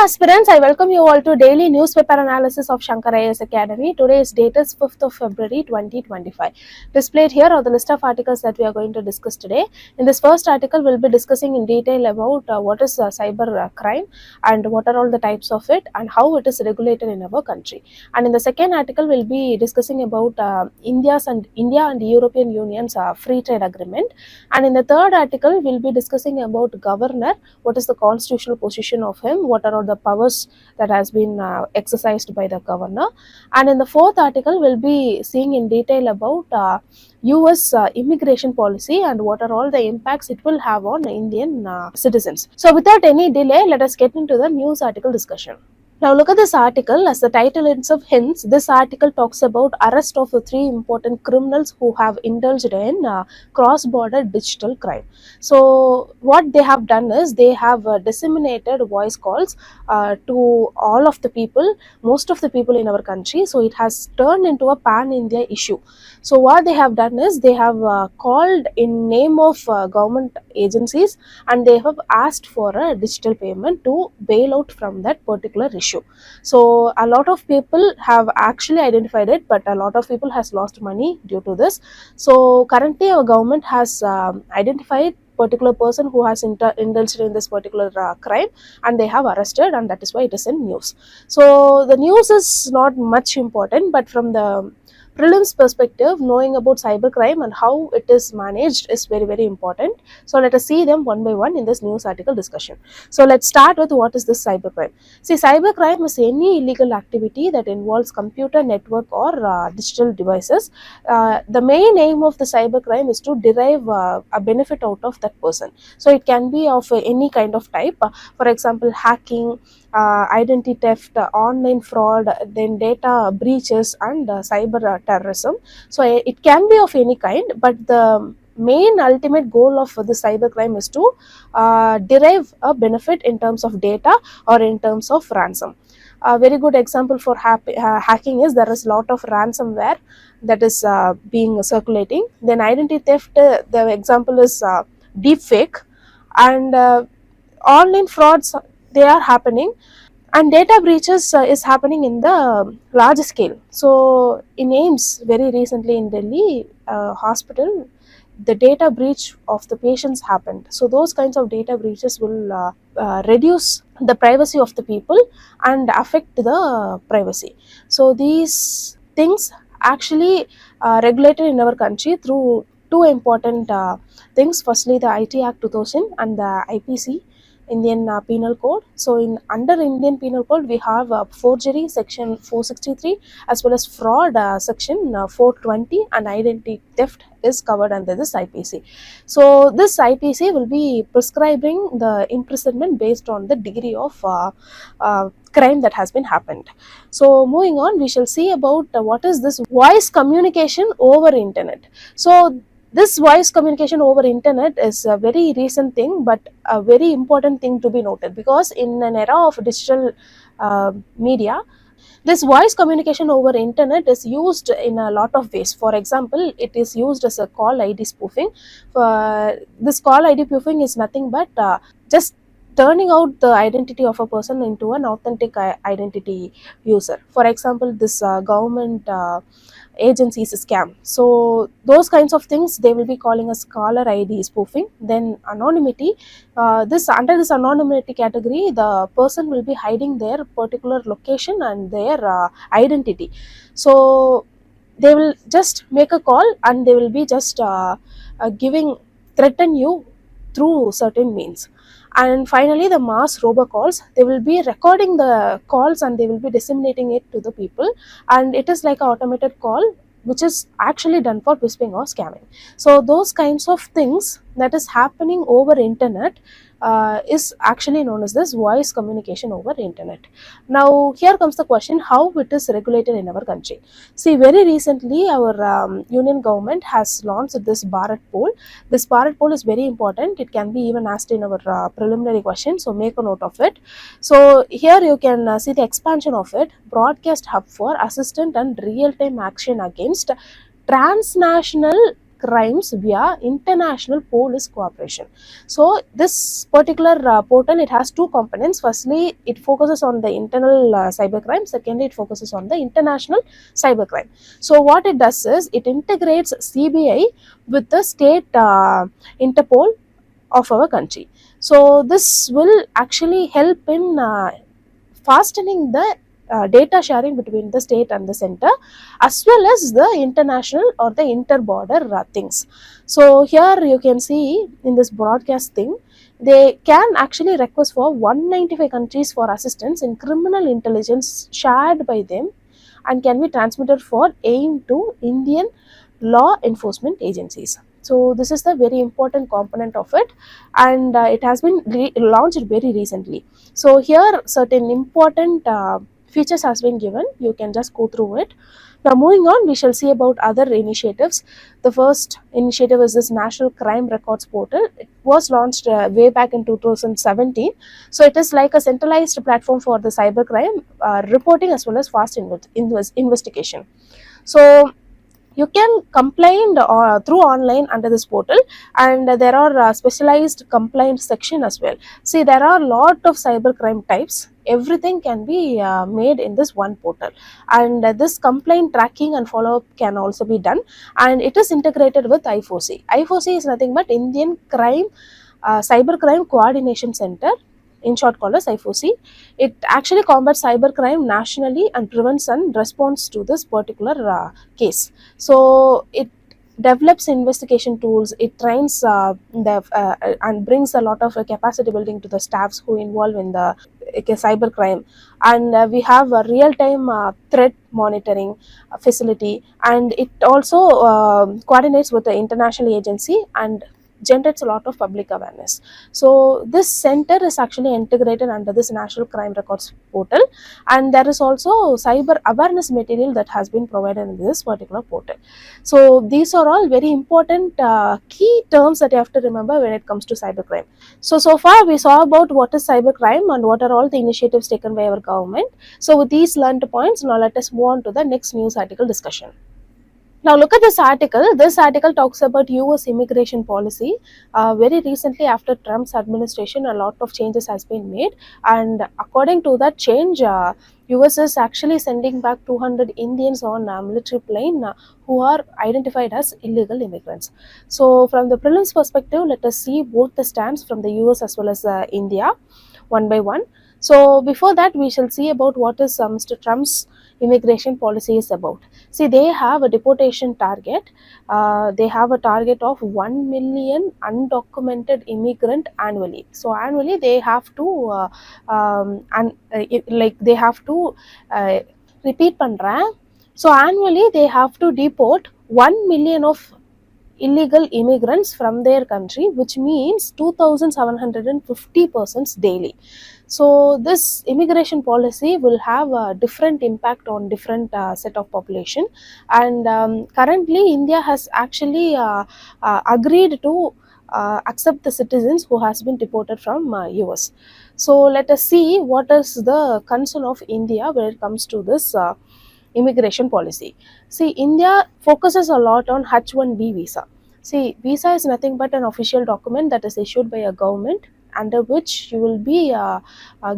aspirants, I welcome you all to daily newspaper analysis of Shankar IAS Academy. Today's date is 5th of February 2025. Displayed here are the list of articles that we are going to discuss today. In this first article, we'll be discussing in detail about what is cyber crime and what are all the types of it and how it is regulated in our country. And in the second article, we'll be discussing about India and European Union's free trade agreement. And in the third article, we'll be discussing about governor, what is the constitutional position of him, what are all the powers that has been exercised by the governor. And in the fourth article, we'll be seeing in detail about US immigration policy and what are all the impacts it will have on Indian citizens. So without any delay, let us get into the news article discussion. Now look at this article. As the title itself hints, this article talks about arrest of the three important criminals who have indulged in cross-border digital crime. So what they have done is they have disseminated voice calls to all of the people, most of the people in our country. So it has turned into a pan-India issue. So what they have done is they have called in name of government agencies and they have asked for a digital payment to bail out from that particular issue. So a lot of people have actually identified it, but a lot of people has lost money due to this. So currently our government has identified particular person who has indulged in this particular crime and they have arrested, and that is why it is in news. So the news is not much important, but from the prelims perspective, knowing about cybercrime and how it is managed is very important. So let us see them one by one in this news article discussion. So let's start with what is this cybercrime. See, cybercrime is any illegal activity that involves computer network or digital devices. The main aim of the cybercrime is to derive a benefit out of that person. So it can be of any kind of type, for example hacking, identity theft, online fraud, then data breaches and cyber terrorism. So it can be of any kind, but the main ultimate goal of the cybercrime is to derive a benefit in terms of data or in terms of ransom. A very good example for hacking is there is a lot of ransomware that is being circulating. Then identity theft, the example is deepfake, and online frauds, they are happening, and data breaches is happening in the large scale. So in AIMS, very recently in Delhi hospital, the data breach of the patients happened. So those kinds of data breaches will reduce the privacy of the people and affect the privacy. So these things actually regulated in our country through two important things. Firstly, the IT Act 2000 and the IPC, Indian Penal Code. So in under Indian Penal Code, we have forgery section 463 as well as fraud section 420, and identity theft is covered under this IPC. So this IPC will be prescribing the imprisonment based on the degree of crime that has been happened. So moving on, we shall see about what is this voice communication over internet. So this voice communication over internet is a very recent thing, but a very important thing to be noted, because in an era of digital media, this voice communication over internet is used in a lot of ways. For example, it is used as a call ID spoofing. This call ID spoofing is nothing but just turning out the identity of a person into an authentic identity user. For example, this government agencies scam. So those kinds of things they will be calling as caller ID spoofing. Then anonymity, this under this anonymity category, the person will be hiding their particular location and their identity. So they will just make a call and they will be just threaten you through certain means. And finally, the mass robocalls, they will be recording the calls and they will be disseminating it to the people, and it is like an automated call which is actually done for phishing or scamming. So those kinds of things that is happening over internet is actually known as this voice communication over internet. Now here comes the question, how it is regulated in our country. See, very recently our union government has launched this Bharat poll. This Bharat poll is very important. It can be even asked in our preliminary question, so make a note of it. So here you can see the expansion of it. Broadcast hub for assistant and real-time action against transnational crimes via international police cooperation. So this particular portal, it has two components. Firstly, it focuses on the internal cybercrime. Secondly, it focuses on the international cybercrime. So what it does is it integrates CBI with the state Interpol of our country. So this will actually help in fastening the data sharing between the state and the center, as well as the international or the interborder things. So here you can see in this broadcast thing, they can actually request for 195 countries for assistance in criminal intelligence shared by them, and can be transmitted for aim to Indian law enforcement agencies. So this is the very important component of it, and it has been launched very recently. So here certain important features has been given. You can just go through it. Now moving on, we shall see about other initiatives. The first initiative is this National Crime Records Portal. It was launched way back in 2017. So it is like a centralized platform for the cybercrime reporting as well as fast investigation. So you can complain through online under this portal, and there are specialized complaint section as well. See, there are a lot of cybercrime types. Everything can be made in this one portal, and this complaint tracking and follow-up can also be done, and it is integrated with I4C. I4C is nothing but Indian Crime Cybercrime Coordination Center, in short called as I4C. It actually combats cybercrime nationally and prevents and responds to this particular case. So it develops investigation tools. It trains and brings a lot of capacity building to the staffs who involve in the cybercrime. And we have a real-time threat monitoring facility, and it also coordinates with the international agency and generates a lot of public awareness. So this center is actually integrated under this National Crime Records Portal, and there is also cyber awareness material that has been provided in this particular portal. So these are all very important key terms that you have to remember when it comes to cybercrime. So far we saw about what is cybercrime and what are all the initiatives taken by our government. So with these learned points, now let us move on to the next news article discussion. Now look at this article. This article talks about US immigration policy. Very recently, after Trump's administration, a lot of changes has been made, and according to that change, US is actually sending back 200 Indians on a military plane who are identified as illegal immigrants. So from the prelims perspective, let us see both the stands from the US as well as India one by one. So before that, we shall see about what is Mr. Trump's immigration policy is about. See, they have a deportation target. They have a target of 1 million undocumented immigrant annually. So annually they have to they have to repeat pandra. So annually they have to deport 1 million of illegal immigrants from their country, which means 2,750 persons daily. So this immigration policy will have a different impact on different set of population, and currently India has actually agreed to accept the citizens who has been deported from US. So let us see what is the concern of India when it comes to this immigration policy. See, India focuses a lot on H1B visa. See, visa is nothing but an official document that is issued by a government, under which you will be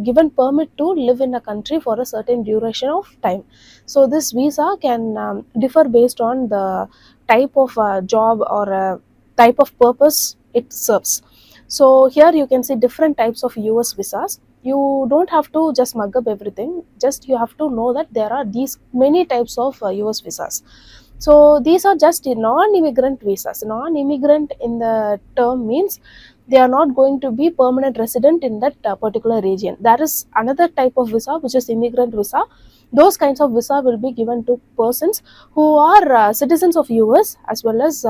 given permit to live in a country for a certain duration of time. So this visa can differ based on the type of job or type of purpose it serves. So here you can see different types of US visas. You don't have to just mug up everything, just you have to know that there are these many types of US visas. So these are just non-immigrant visas. Non-immigrant in the term means they are not going to be permanent resident in that particular region. There is another type of visa which is immigrant visa. Those kinds of visa will be given to persons who are citizens of US, as well as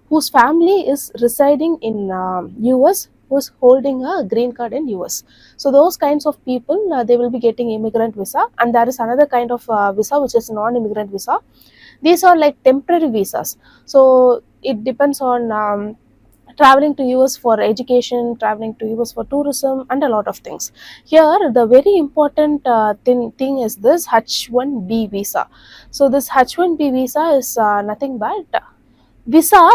whose family is residing in US, who is holding a green card in US. So those kinds of people, they will be getting immigrant visa, and there is another kind of visa which is non-immigrant visa. These are like temporary visas. So it depends on traveling to US for education, traveling to US for tourism, and a lot of things. Here the very important thing is this H1B visa. So this H1B visa is nothing but visa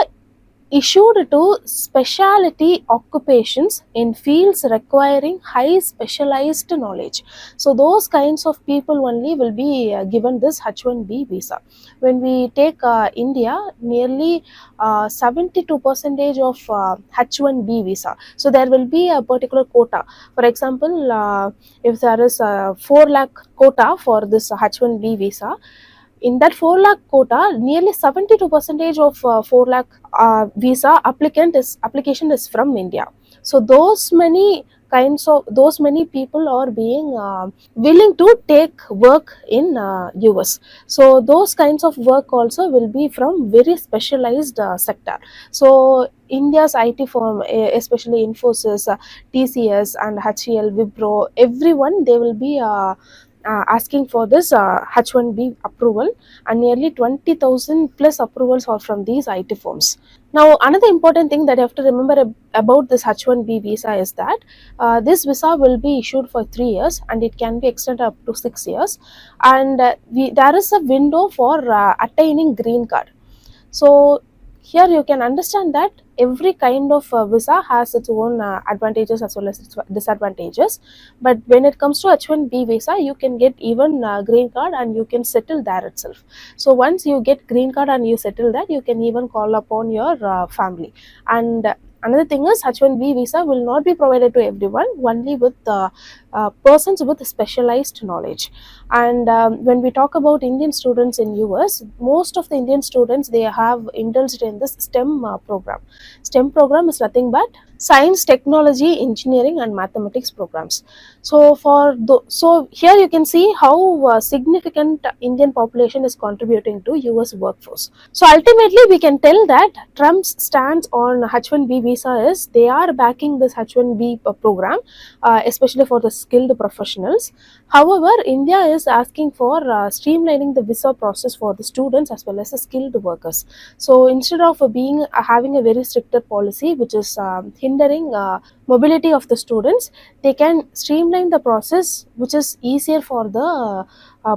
issued to specialty occupations in fields requiring high specialized knowledge. So those kinds of people only will be given this H1B visa. When we take India, nearly 72% of H1B visa. So there will be a particular quota. For example, if there is a 4 lakh quota for this H1B visa, in that 4 lakh quota, nearly 72% of 4 lakh visa application is from India. So those many people are being willing to take work in US. So those kinds of work also will be from very specialized sector. So India's IT firm, especially Infosys, TCS and HCL, Wipro, everyone, they will be asking for this H1B approval, and nearly 20,000 plus approvals are from these IT firms. Now, another important thing that you have to remember about this H1B visa is that this visa will be issued for 3 years and it can be extended up to 6 years, and there is a window for attaining green card. So here you can understand that every kind of visa has its own advantages as well as its disadvantages. But when it comes to H1B visa, you can get even green card and you can settle there itself. So once you get green card and you settle there, you can even call upon your family. And another thing is H1B visa will not be provided to everyone, only with persons with specialized knowledge. And when we talk about Indian students in US, most of the Indian students, they have indulged in this STEM program. STEM program is nothing but science, technology, engineering and mathematics programs. So so here you can see how significant Indian population is contributing to US workforce. So ultimately we can tell that Trump's stance on H1B visa is they are backing this H1B program, especially for the skilled professionals. However, India is asking for streamlining the visa process for the students as well as the skilled workers. So instead of having a very stricter policy which is hindering mobility of the students, they can streamline the process which is easier for the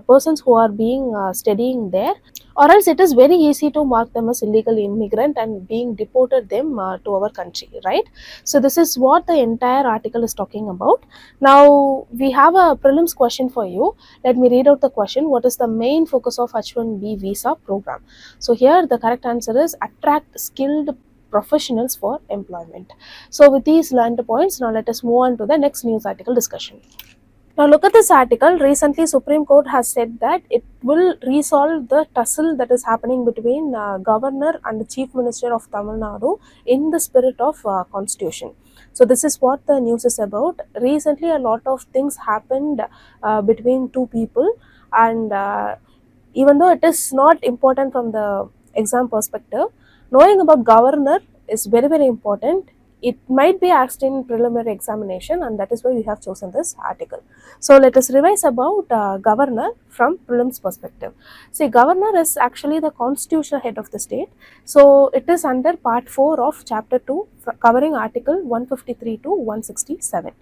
persons who are being studying there, or else it is very easy to mark them as illegal immigrant and being deported them to our country, right? So this is what the entire article is talking about. Now we have a prelims question for you. Let me read out the question. What is the main focus of H1B visa program? So here the correct answer is attract skilled professionals for employment. So with these learned points, now let us move on to the next news article discussion. Now look at this article. Recently, Supreme Court has said that it will resolve the tussle that is happening between Governor and the Chief Minister of Tamil Nadu in the spirit of Constitution. So this is what the news is about. Recently, a lot of things happened between two people, and even though it is not important from the exam perspective, knowing about Governor is very, very important. It might be asked in preliminary examination, and that is why we have chosen this article. So let us revise about governor from prelims perspective. See, governor is actually the constitutional head of the state. So it is under part 4 of chapter 2, covering article 153 to 167.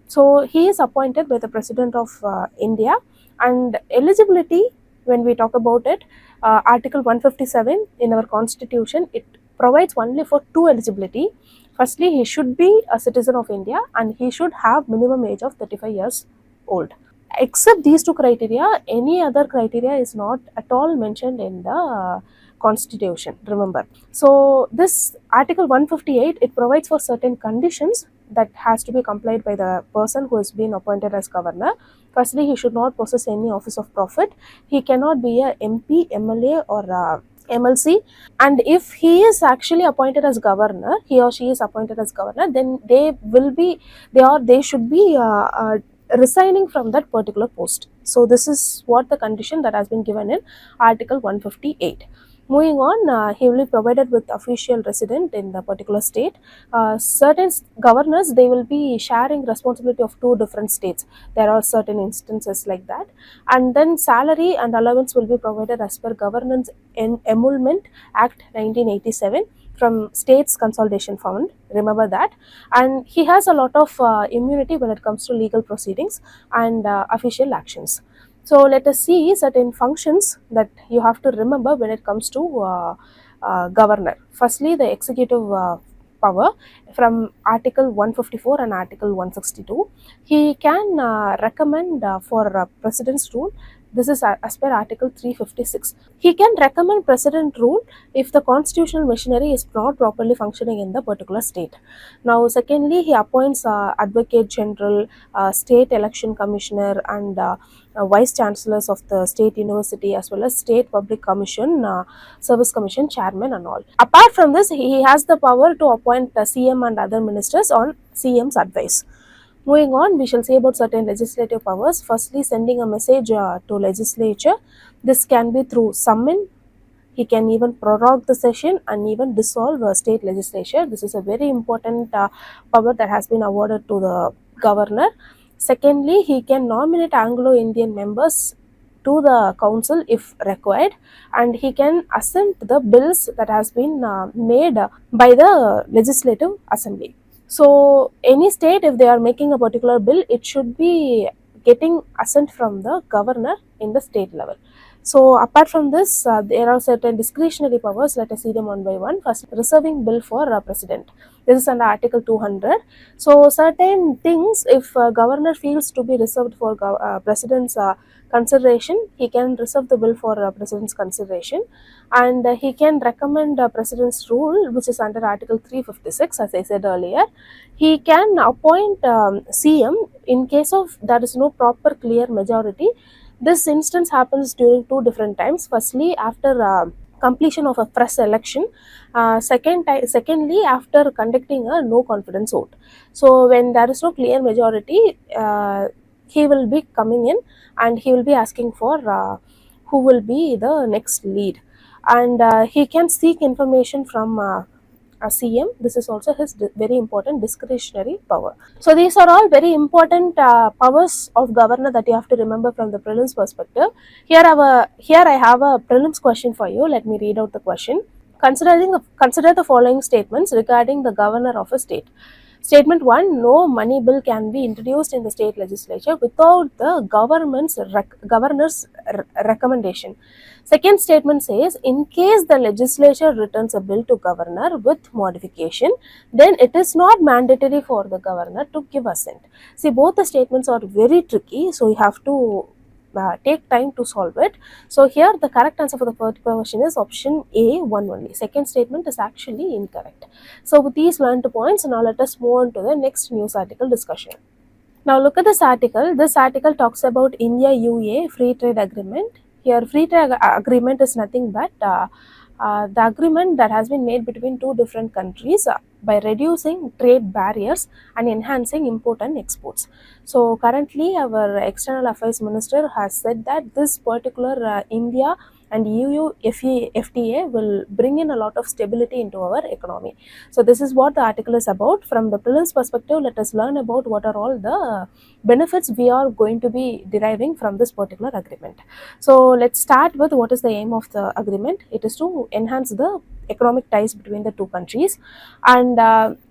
So he is appointed by the President of India, and eligibility, when we talk about it, article 157 in our constitution, it provides only for two eligibility. Firstly, he should be a citizen of India and he should have minimum age of 35 years old. Except these two criteria, any other criteria is not at all mentioned in the constitution, remember. So this article 158, it provides for certain conditions that has to be complied by the person who has been appointed as governor. Firstly, he should not possess any office of profit. He cannot be a MP, MLA or MLC, and if he is actually appointed as governor, he or she is appointed as governor, then they should be resigning from that particular post. So this is what the condition that has been given in article 158. Moving on, he will be provided with official resident in the particular state. Certain governors, they will be sharing responsibility of two different states. There are certain instances like that. And then salary and allowance will be provided as per Governance Emolument Act 1987 from States Consolidation Fund, remember that. And he has a lot of immunity when it comes to legal proceedings and official actions. So let us see certain functions that you have to remember when it comes to governor. Firstly, the executive power from Article 154 and Article 162. He can recommend for President's rule. This is as per Article 356. He can recommend President rule if the constitutional machinery is not properly functioning in the particular state. Now, secondly, he appoints Advocate General, State Election Commissioner, and Vice Chancellors of the State University, as well as State Public Commission, Service Commission Chairman, and all. Apart from this, he has the power to appoint the CM and other ministers on CM's advice. Moving on, we shall say about certain legislative powers. Firstly, sending a message to legislature. This can be through summon. He can even prorogue the session and even dissolve a state legislature. This is a very important power that has been awarded to the governor. Secondly, he can nominate Anglo-Indian members to the council if required, and he can assent the bills that has been made by the legislative assembly. So any state, if they are making a particular bill, it should be getting assent from the governor in the state level. So apart from this, there are certain discretionary powers. Let us see them one by one. First, reserving bill for president. This is under Article 200. So certain things, if governor feels to be reserved for president's consideration, he can reserve the bill for president's consideration, and he can recommend president's rule, which is under Article 356, as I said earlier. He can appoint CM in case of there is no proper clear majority. This instance happens during two different times. Firstly, after completion of a fresh election. Secondly, after conducting a no confidence vote. So when there is no clear majority, he will be coming in and he will be asking for who will be the next lead, and he can seek information from CM. This is also his very important discretionary power. So these are all very important powers of governor that you have to remember from the prelims perspective. Here I have a prelims question for you. Let me read out the question. Consider the following statements regarding the governor of a state. Statement 1, no money bill can be introduced in the state legislature without the governor's recommendation. Second statement says, in case the legislature returns a bill to governor with modification, then it is not mandatory for the governor to give assent. See, both the statements are very tricky, so you have to take time to solve it. So here the correct answer for the first question is option A, 1 only. Second statement is actually incorrect. So with these learned points, now let us move on to the next news article discussion. Now look at this article. This article talks about India-UA free trade agreement. Here free trade agreement is nothing but the agreement that has been made between two different countries by reducing trade barriers and enhancing import and exports. So currently our external affairs minister has said that this particular India and EU FTA will bring in a lot of stability into our economy. So this is what the article is about. From the prelims perspective, let us learn about what are all the benefits we are going to be deriving from this particular agreement. So let's start with what is the aim of the agreement. It is to enhance the economic ties between the two countries, and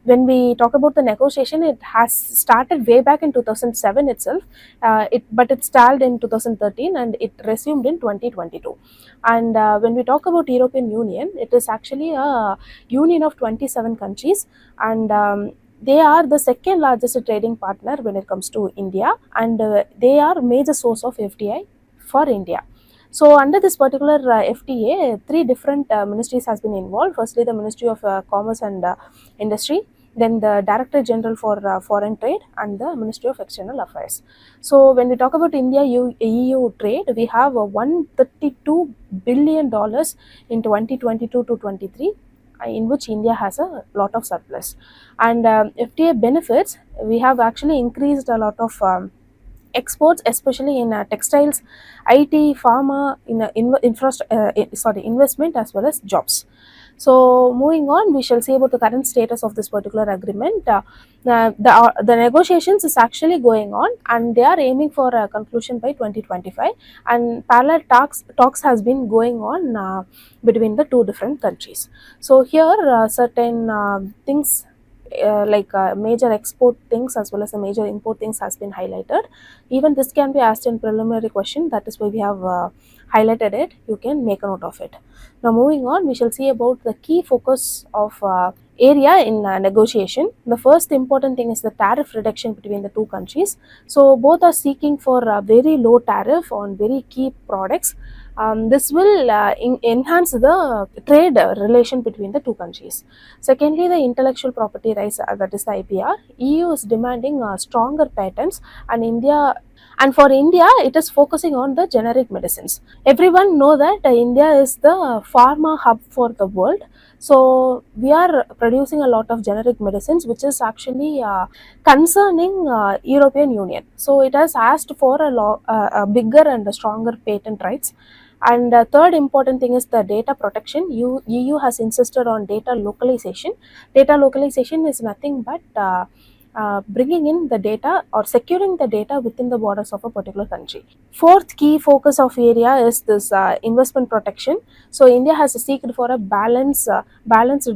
when we talk about the negotiation, it has started way back in 2007 itself, but it stalled in 2013 and it resumed in 2022. And when we talk about European Union, it is actually a union of 27 countries, and they are the second largest trading partner when it comes to India, and they are major source of FDI for India. So under this particular FTA, three different ministries has been involved. Firstly, the Ministry of Commerce and Industry, then the Director General for Foreign Trade, and the Ministry of External Affairs. So when we talk about India-EU trade, we have $132 billion in 2022 to 23, in which India has a lot of surplus. And FTA benefits, we have actually increased a lot of exports, especially in textiles, IT, pharma, investment as well as jobs. So moving on, we shall see about the current status of this particular agreement. The negotiations is actually going on, and they are aiming for a conclusion by 2025. And parallel talks has been going on between the two different countries. So here certain things major export things as well as the major import things has been highlighted. Even this can be asked in preliminary question, that is why we have highlighted it. You can make a note of it. Now moving on, we shall see about the key focus of area in negotiation. The first important thing is the tariff reduction between the two countries. So both are seeking for a very low tariff on very key products. This will enhance the trade relation between the two countries. Secondly, the intellectual property rights, that is the IPR. EU is demanding stronger patents, and for India, it is focusing on the generic medicines. Everyone know that India is the pharma hub for the world. So we are producing a lot of generic medicines, which is actually concerning European Union. So it has asked for a bigger and a stronger patent rights. And third important thing is the data protection. EU has insisted on data localization. Data localization is nothing but bringing in the data or securing the data within the borders of a particular country. Fourth key focus of area is this investment protection. So India has seeked for a balanced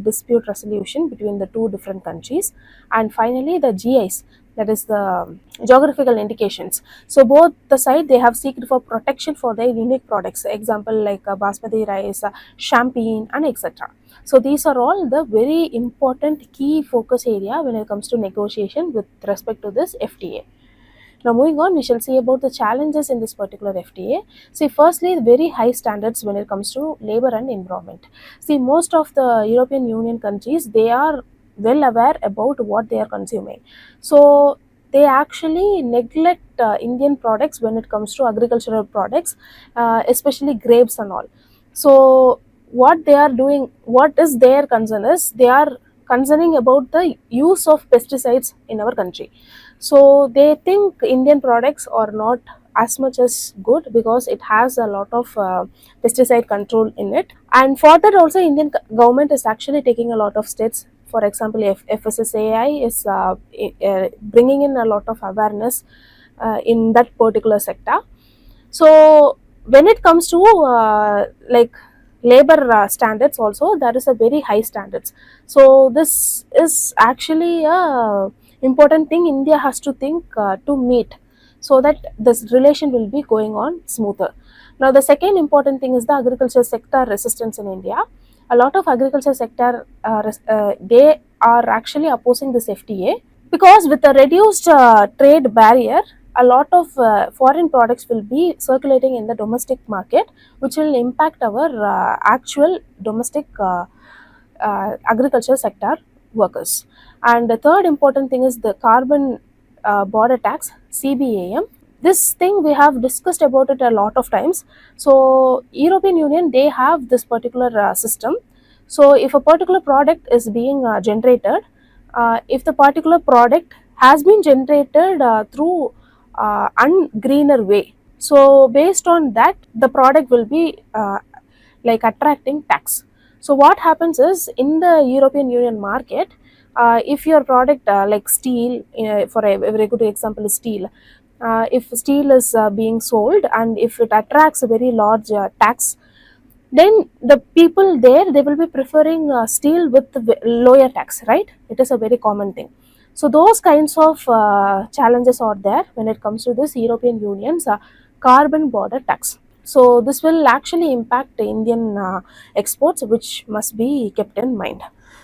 dispute resolution between the two different countries. And finally, the GIs, that is the geographical indications. So both the side, they have seeked for protection for their unique products. Example like basmati rice, champagne, and etc. So these are all the very important key focus area when it comes to negotiation with respect to this FTA. Now moving on, we shall see about the challenges in this particular FTA. See, firstly, very high standards when it comes to labor and environment. See, most of the European Union countries, they are well aware about what they are consuming. So they actually neglect Indian products when it comes to agricultural products, especially grapes and all. So what they are doing, what is their concern is, they are concerning about the use of pesticides in our country. So they think Indian products are not as much as good because it has a lot of pesticide control in it. And for that also, Indian government is actually taking a lot of steps. For example, if FSSAI is bringing in a lot of awareness in that particular sector. So when it comes to labor standards also, there is a very high standards. So this is actually a important thing India has to think to meet, so that this relation will be going on smoother. Now the second important thing is the agriculture sector resistance in India. A lot of agriculture sector they are actually opposing this FTA, because with a reduced trade barrier, a lot of foreign products will be circulating in the domestic market, which will impact our actual domestic agriculture sector workers. And the third important thing is the carbon border tax, CBAM. This thing we have discussed about it a lot of times. So European Union, they have this particular system. So if a particular product is being generated, if the particular product has been generated through ungreener way, so based on that, the product will be attracting tax. So what happens is, in the European Union market, if your product like steel, for a very good example is steel, if steel is being sold and if it attracts a very large tax, then the people there, they will be preferring steel with the lower tax, right? It is a very common thing. So those kinds of challenges are there when it comes to this European Union's carbon border tax. So this will actually impact the Indian exports, which must be kept in mind.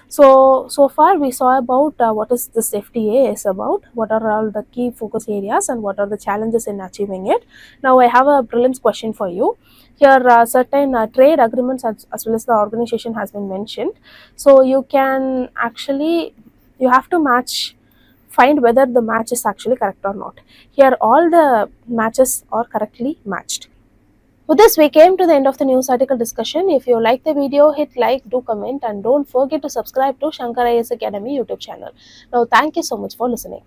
So far we saw about what is this FTA is about, what are all the key focus areas and what are the challenges in achieving it. Now I have a prelims question for you. Here certain trade agreements as well as the organization has been mentioned. So you can actually, you have to find whether the match is actually correct or not. Here all the matches are correctly matched. With this, we came to the end of the news article discussion. If you like the video, hit like, do comment, and don't forget to subscribe to Shankar IAS Academy YouTube channel. Now, thank you so much for listening.